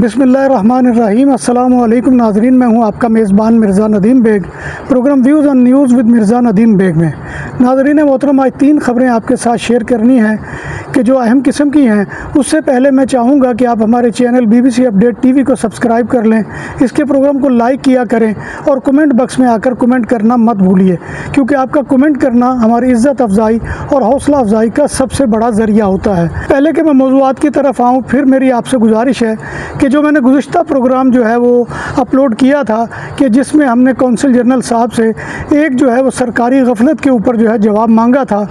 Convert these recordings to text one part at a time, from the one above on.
بسم اللہ الرحمن الرحیم۔ السلام علیکم ناظرین، میں ہوں آپ کا میزبان Mirza Nadeem Baig, program views on news with Mirza Nadeem Baig میں۔ ناظرین محترم، آج 3 خبریں آپ کے ساتھ شیئر کرنی ہیں کہ جو اہم قسم کی ہیں۔ اس سے پہلے میں چاہوں گا کہ آپ ہمارے چینل BBC اپڈیٹ TV کو سبسکرائب کر لیں، اس کے پروگرام کو لائک کیا کریں اور کمنٹ باکس میں آ کر کمنٹ کرنا مت بھولیے، کیونکہ آپ کا کمنٹ کرنا ہماری عزت افزائی اور حوصلہ افزائی کا سب سے بڑا ذریعہ ہوتا ہے۔ پہلے کہ میں موضوعات کی طرف آؤں، پھر میری آپ سے گزارش ہے کہ جو میں نے گزشتہ پروگرام جو ہے وہ اپلوڈ کیا تھا کہ جس میں ہم نے کونسل جنرل صاحب سے ایک جو ہے وہ سرکاری غفلت کے اوپر جو ہے جواب مانگا تھا،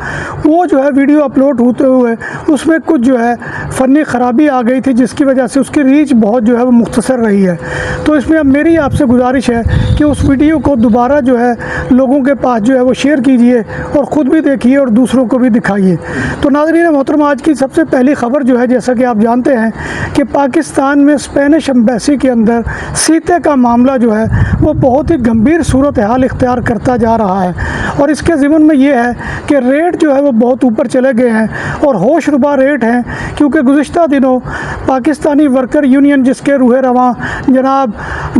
وہ جو ہے ویڈیو اپلوڈ ہوتے ہوئے اس میں کچھ جو ہے فنی خرابی آ گئی تھی، جس کی وجہ سے اس کی ریچ بہت جو ہے وہ مختصر رہی ہے۔ تو اس میں اب میری آپ سے گزارش ہے کہ اس ویڈیو کو دوبارہ جو ہے لوگوں کے پاس جو ہے وہ شیئر کیجئے اور خود بھی دیکھیے اور دوسروں کو بھی دکھائیے۔ تو ناظرین محترم، آج کی سب سے پہلی خبر جو ہے، جیسا کہ آپ جانتے ہیں کہ پاکستان میں اسپینش ایمبیسی کے اندر سیتے کا معاملہ جو ہے وہ بہت ہی گمبھیر صورتحال اختیار کرتا جا رہا ہے، اور اس کے ضمن میں یہ ہے کہ ریٹ جو ہے وہ بہت اوپر چلے گئے ہیں اور ہوش ربا ریٹ ہیں، کیونکہ گزشتہ دنوں پاکستانی ورکر یونین جس کے روح رواں جناب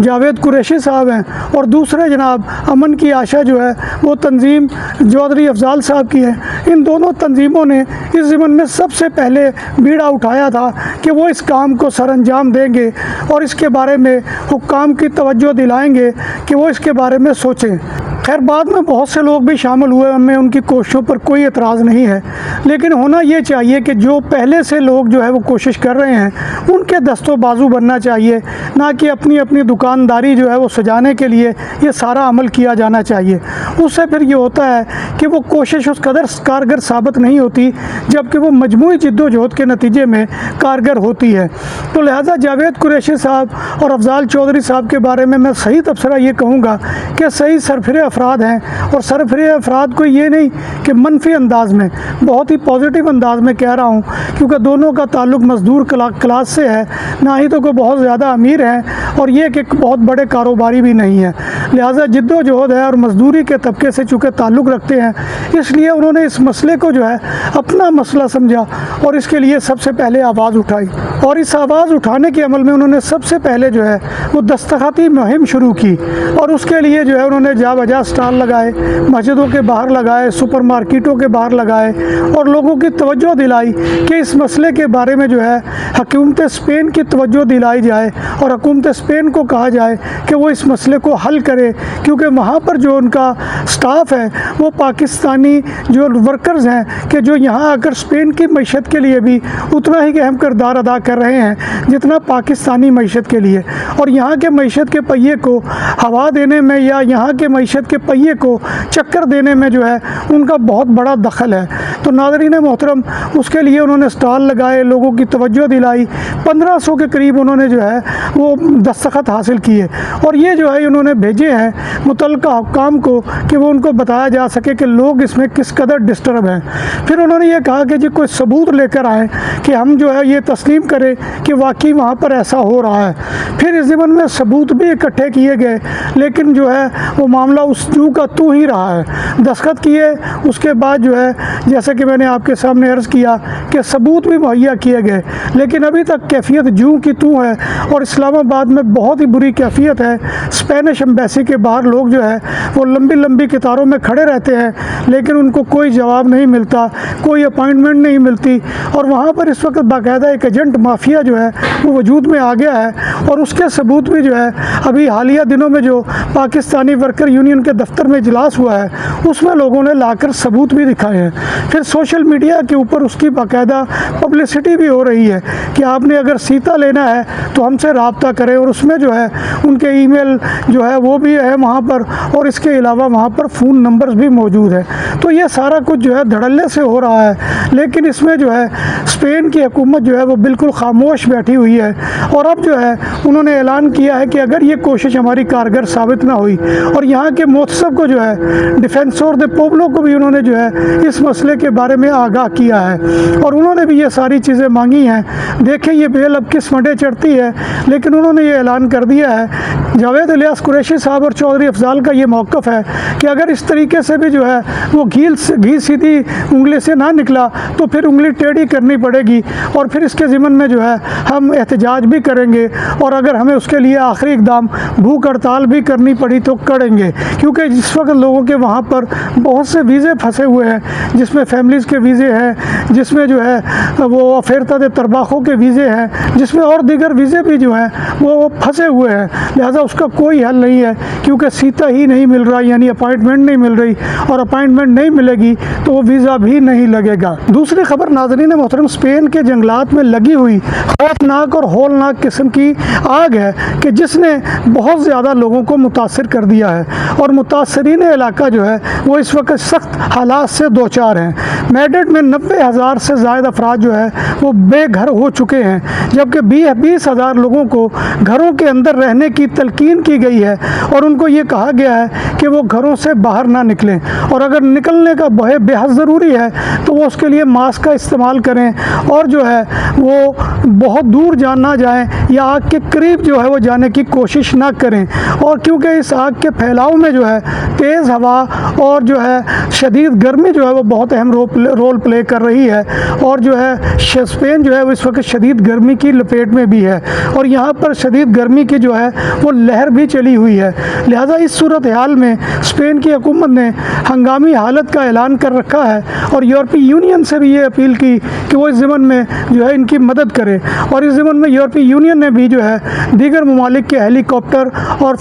جاوید قریشی صاحب ہیں، اور دوسرے جناب امن کی آشا جو ہے وہ تنظیم چودھری افضال صاحب کی ہے، ان دونوں تنظیموں نے اس ضمن میں سب سے پہلے بیڑا اٹھایا تھا کہ وہ اس کام کو سر انجام دیں گے اور اس کے بارے میں حکام کی توجہ دلائیں گے کہ وہ اس کے بارے میں سوچیں۔ خیر، بعد میں بہت سے لوگ بھی شامل ہوئے، ہمیں ان کی کوششوں پر کوئی اعتراض نہیں ہے، لیکن ہونا یہ چاہیے کہ جو پہلے سے لوگ جو ہے وہ کوشش کر رہے ہیں ان کے دست و بازو بننا چاہیے، نہ کہ اپنی اپنی دکانداری جو ہے وہ سجانے کے لیے یہ سارا عمل کیا جانا چاہیے۔ اس سے پھر یہ ہوتا ہے کہ وہ کوشش اس قدر کارگر ثابت نہیں ہوتی جبکہ وہ مجموعی جد و جہد کے نتیجے میں کارگر ہوتی ہے۔ تو لہٰذا جاوید قریشی صاحب اور افضال چودھری صاحب کے بارے میں صحیح تبصرہ یہ کہوں گا کہ صحیح سرفرے افراد ہیں، اور سرفرے افراد کو یہ نہیں کہ منفی انداز میں، بہت ہی پازیٹیو انداز میں کہہ رہا ہوں، کیونکہ دونوں کا تعلق مزدور کلاس سے ہے، نہ ہی تو کوئی بہت زیادہ امیر ہیں اور یہ کہ بہت بڑے کاروباری بھی نہیں ہیں۔ لہٰذا جد و جہد ہے اور مزدوری کے طبقے سے چونکہ تعلق رکھتے ہیں، اس لیے انہوں نے اس مسئلے کو جو ہے اپنا مسئلہ سمجھا اور اس کے لیے سب سے پہلے آواز اٹھائی، اور اس آواز اٹھانے کے عمل میں انہوں نے سب سے پہلے جو ہے وہ دستخطی مہم شروع کی، اور اس کے لیے جو ہے انہوں نے جا بجا اسٹال لگائے، مسجدوں کے باہر لگائے، سپر مارکیٹوں کے باہر لگائے، اور لوگوں کی توجہ دلائی کہ اس مسئلے کے بارے میں جو ہے حکومت اسپین کی توجہ دلائی جائے اور حکومت اسپین کو کہا جائے کہ وہ اس مسئلے کو حل کرے، کیونکہ وہاں پر جو ان کا سٹاف ہے وہ پاکستانی جو ورکرز ہیں کہ جو یہاں آ کر اسپین کی معیشت کے لیے بھی اتنا ہی اہم کردار ادا کر رہے ہیں جتنا پاکستانی معیشت کے لیے، اور یہاں کے معیشت کے پہیے کو ہوا دینے میں یا یہاں کے معیشت کے پہیے کو چکر دینے میں جو ہے ان کا بہت بڑا دخل ہے۔ تو ناظرین محترم، اس کے لیے انہوں نے سٹال لگائے، لوگوں کی توجہ دلائی، 1500 کے قریب انہوں نے جو ہے وہ دستخط حاصل کیے، اور یہ جو ہے انہوں نے بھیجے ہیں متعلقہ حکام کو کہ وہ ان کو بتایا جا سکے کہ لوگ اس میں کس قدر ڈسٹرب ہیں۔ پھر انہوں نے یہ کہا کہ جی کوئی ثبوت لے کر آئیں کہ ہم جو ہے یہ تسلیم کریں کہ واقعی وہاں پر ایسا ہو رہا ہے۔ پھر اس ضمن میں ثبوت بھی اکٹھے کیے گئے، لیکن جو ہے وہ معاملہ اس جو کا تو ہی رہا ہے۔ دستخط کیے، اس کے بعد جو ہے جیسا کہ میں نے آپ کے سامنے عرض کیا کہ ثبوت بھی مہیا کیے گئے، لیکن ابھی تک کیفیت جو کی تو ہے، اور اسلام آباد میں بہت ہی بری کیفیت ہے۔ اسپینش ایمبیسی کے باہر لوگ جو ہے وہ لمبی لمبی قطاروں میں کھڑے رہتے ہیں، لیکن ان کو کوئی جواب نہیں ملتا، کوئی اپائنٹمنٹ نہیں ملتی، اور وہاں پر اس وقت باقاعدہ ایک ایجنٹ مافیا جو ہے وہ وجود میں آ گیا ہے، اور اس کے ثبوت بھی جو ہے ابھی حالیہ دنوں میں جو پاکستانی ورکر یونین کے دفتر میں اجلاس ہوا ہے اس میں لوگوں نے لا کر ثبوت بھی دکھائے ہیں۔ پھر سوشل میڈیا کے اوپر اس کی باقاعدہ پبلسٹی بھی ہو رہی ہے کہ آپ نے اگر سیتا لینا ہے تو ہم سے رابطہ کریں، اور اس میں جو ہے ان کے ای میل جو ہے وہ بھی ہے وہاں پر، اور اس کے علاوہ وہاں پر فون نمبرز بھی موجود ہیں۔ تو یہ سارا کچھ جو ہے دھڑلے سے ہو رہا ہے، لیکن اس میں جو ہے اسپین کی حکومت جو ہے وہ بالکل خاموش بیٹھی ہوئی ہے، اور اب جو ہے انہوں نے اعلان کیا ہے کہ اگر یہ کوشش ہماری کارگر ثابت نہ ہوئی، اور یہاں کے محتسب کو جو ہے ڈیفینسور دے پوبلو کو بھی انہوں نے جو ہے اس مسئلے के बारे में आगाह किया है और उन्होंने भी ये सारी चीज़ें मांगी हैं। देखें ये बेल अब किस मंडे चढ़ती है, लेकिन उन्होंने ये ऐलान कर दिया है, जावेद इलियास कुरैशी साहब और चौधरी अफजाल का ये मौक़िफ़ है कि अगर इस तरीके से भी जो है वो घी सीधी उंगली से ना निकला तो फिर उंगली टेढ़ी करनी पड़ेगी और फिर इसके ज़िमन में जो है हम एहतजाज भी करेंगे और अगर हमें उसके लिए आखिरी इक़दाम भूख हड़ताल भी करनी पड़ी तो करेंगे, क्योंकि इस वक्त लोगों के वहाँ पर बहुत से वीज़े फंसे हुए हैं, जिसमें फैमिलीज़ के वीज़े हैं, जिसमें जो है वो अफेरता दे तरबाखों के वीज़े हैं, जिसमें और दीगर वीज़े भी जो हैं वो फंसे हुए हैं। लिहाजा उसका कोई हल नहीं है, क्योंकि सीता ही नहीं मिल रहा, यानी अपॉइंटमेंट नहीं मिल रही, और अपॉइंटमेंट नहीं मिलेगी तो वो वीज़ा भी नहीं लगेगा। दूसरी खबर नाज़रीन मोहतरम, स्पेन के जंगलात में लगी हुई खौफनाक और हौलनाक किस्म की आग है कि जिसने बहुत ज़्यादा लोगों को मुतासिर कर दिया है और मुतासरीन इलाका जो है वो इस वक्त सख्त हालात से दो चार हैं। मैड्रिड में 90,000 से ज़ायद अफराद जो है वो बेघर हो चुके हैं, जबकि 20,000 लोगों को घरों के अंदर रहने की तलकीन की गई है और उनको ये कहा गया है कि वो घरों से बाहर ना निकलें और अगर निकलने का बेहद ज़रूरी है तो वो उसके लिए मास्क का इस्तेमाल करें और जो है वो बहुत दूर ना जाएं या आग के करीब जो है वो जाने की कोशिश ना करें। और क्योंकि इस आग के फैलाव में जो है तेज़ हवा और जो है शदीद गर्मी जो है वो बहुत अहम रोल प्ले कर रही है और जो है स्पेन जो है वो इस वक्त शदीद गर्मी की लपेट में भी है और यहाँ पर शदीद गर्मी की जो है वो लहर भी चली हुई है। लिहाजा इस सूरत हाल में स्पेन की हुकूमत ने हंगामी हालत का ऐलान कर रखा है और यूरोपीय यूनियन से भी ये अपील की कि वो इस ज़मन में जो है इनकी मदद करे और इस ज़मन में यूरोपीय यूनियन ने भी जो है दीगर ममालिक के हेलीकॉप्टर और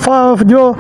जो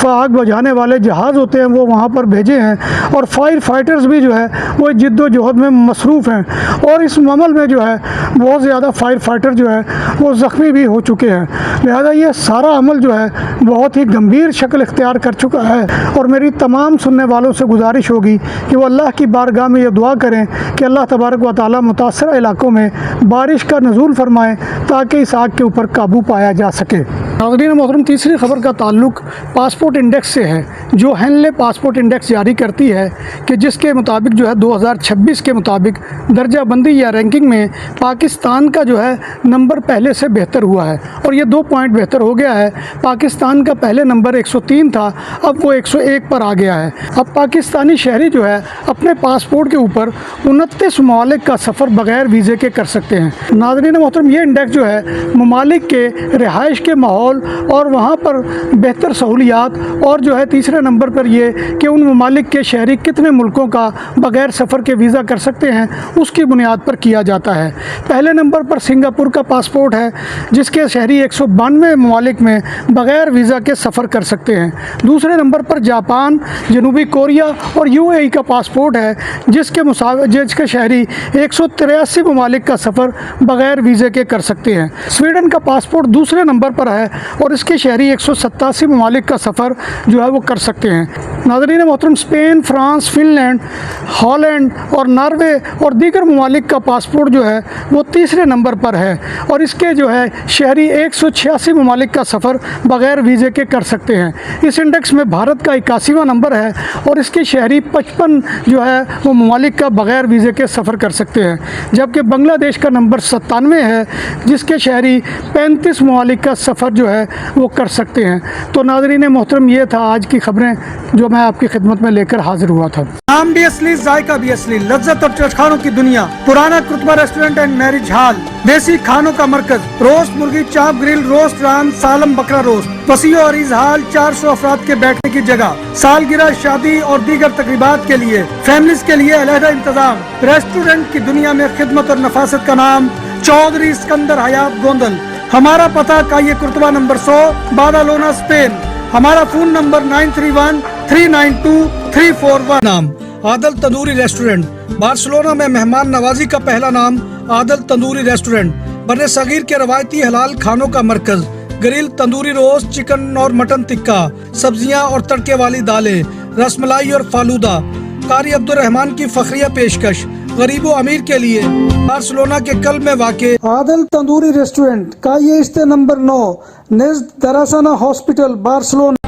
आग बुझाने वाले जहाज़ होते हैं वो वहाँ पर भेजे हैं और फायर फाइटर्स भी जो है वो जिद्दोजहद में मसरूफ़ हैं और इस मामले में जो है बहुत ज़्यादा फायर फाइटर जो है वो ज़ख्मी भी हो चुके हैं। लिहाजा ये सारा अमल जो है बहुत ही गंभीर शक्ल इख्तियार कर चुका है और मेरी तमाम सुनने वालों से गुजारिश होगी कि वो अल्लाह की बारगाह में ये दुआ करें कि अल्लाह तबारक व तआला मुतासर इलाकों में बारिश का नज़ूल फरमाएँ ताकि इस आग के ऊपर काबू पाया जा सके। नाज़रीन मोहतरम, तीसरी खबर का ताल्लुक़ पासपोर्ट इंडेक्स से है, जो हेनले पासपोर्ट इंडेक्स जारी करती है कि जिसके मुताबिक जो है 2026 के मुताबिक दर्जा बंदी या रैंकिंग में पाकिस्तान का जो है नंबर पहले से बेहतर हुआ है और ये 2 पॉइंट बेहतर हो गया है। पाकिस्तान का पहले नंबर 103 था, अब वो 101 पर आ गया है। अब पाकिस्तानी शहरी जो है अपने पासपोर्ट के ऊपर 29 ममालिक का सफ़र बग़ैर वीज़े के कर सकते हैं। नाज़रीन मोहतरम, ये इंडेक्स जो है ममालिक के रिहाइश के माहौल और वहाँ पर बेहतर सहूलियात और जो है तीसरे नंबर पर ये कि उन ममालिक के शहरी कितने मुल्कों का बग़ैर सफ़र के वीज़ा कर सकते हैं उसकी बुनियाद पर किया जाता है। पहले नंबर पर सिंगापुर का पासपोर्ट है जिसके शहरी 192 ममालिक में बग़ैर वीज़ा के सफ़र कर सकते हैं। दूसरे नंबर पर जापान, जनूबी कोरिया और UAE का पासपोर्ट है जिसके शहरी 183 ममालिक का सफ़र बग़ैर वीज़े के कर सकते हैं। स्वीडन का पासपोर्ट दूसरे नंबर पर है और इसके शहरी 187 ममालिक का सफ़र जो है वो कर सकते हैं। नाज़रीन मोहतरम, स्पेन, फ्रांस, फिनलैंड, हॉलैंड और नॉर्वे और दीगर ममालिक का पासपोर्ट जो है वो तीसरे नंबर पर है और इसके जो है शहरी 186 ममालिक का सफ़र बग़ैर वीज़े के कर सकते हैं। इस इंडेक्स में भारत का 81वां नंबर है और इसके शहरी 55 जो है वो ममालिक का बग़ैर वीज़े के सफ़र कर सकते हैं, जबकि बांग्लादेश का नंबर 97 है जिसके शहरी 35 ममालिक का सफ़र जो है वो कर सकते हैं। तो नाज़रीन मोहतरम, ये था आज की खबरें जो मैं आपकी खिदमत में लेकर हाजिर हुआ था। नाम भी असली, जायका भी असली, लज्जत और चटखानों की दुनिया, पुराना कुतबा रेस्टोरेंट एंड मैरिज हॉल, देसी खानों का मरकज, रोस्ट मुर्गी, चाप ग्रिल, रोस्ट रान, सालम बकरा रोस्ट, वसी और इजहाल, 400 अफराद के बैठने की जगह, सालगिरह, शादी और दीगर तकरीबात के लिए, फैमिलीज के लिए अलहदा इंतजाम। रेस्टोरेंट की दुनिया में खिदमत और नफासत का नाम चौधरी सिकंदर हयात गोंदल। हमारा पता काये कुर्तबा नंबर 100, बादालोना, स्पेन। हमारा फोन नंबर 9313923441। नाम आदल तंदूरी रेस्टोरेंट, बार्सिलोना में मेहमान नवाजी का पहला नाम आदल तंदूरी रेस्टोरेंट, बने सगीर के रवायती हलाल खानों का मरकज, ग्रिल, तंदूरी रोस्ट, चिकन और मटन टिक्का, सब्जियां और तड़के वाली दालें, रसमलाई और फालूदा। कारी अब्दुर्रहमान की फखरिया पेशकश गरीबो अमीर के लिए, बार्सिलोना के कल्ब में वाक़े आदल तंदूरी रेस्टोरेंट का ये इस्ते नंबर 9, नेज़्द दरासाना हॉस्पिटल, बार्सिलोना।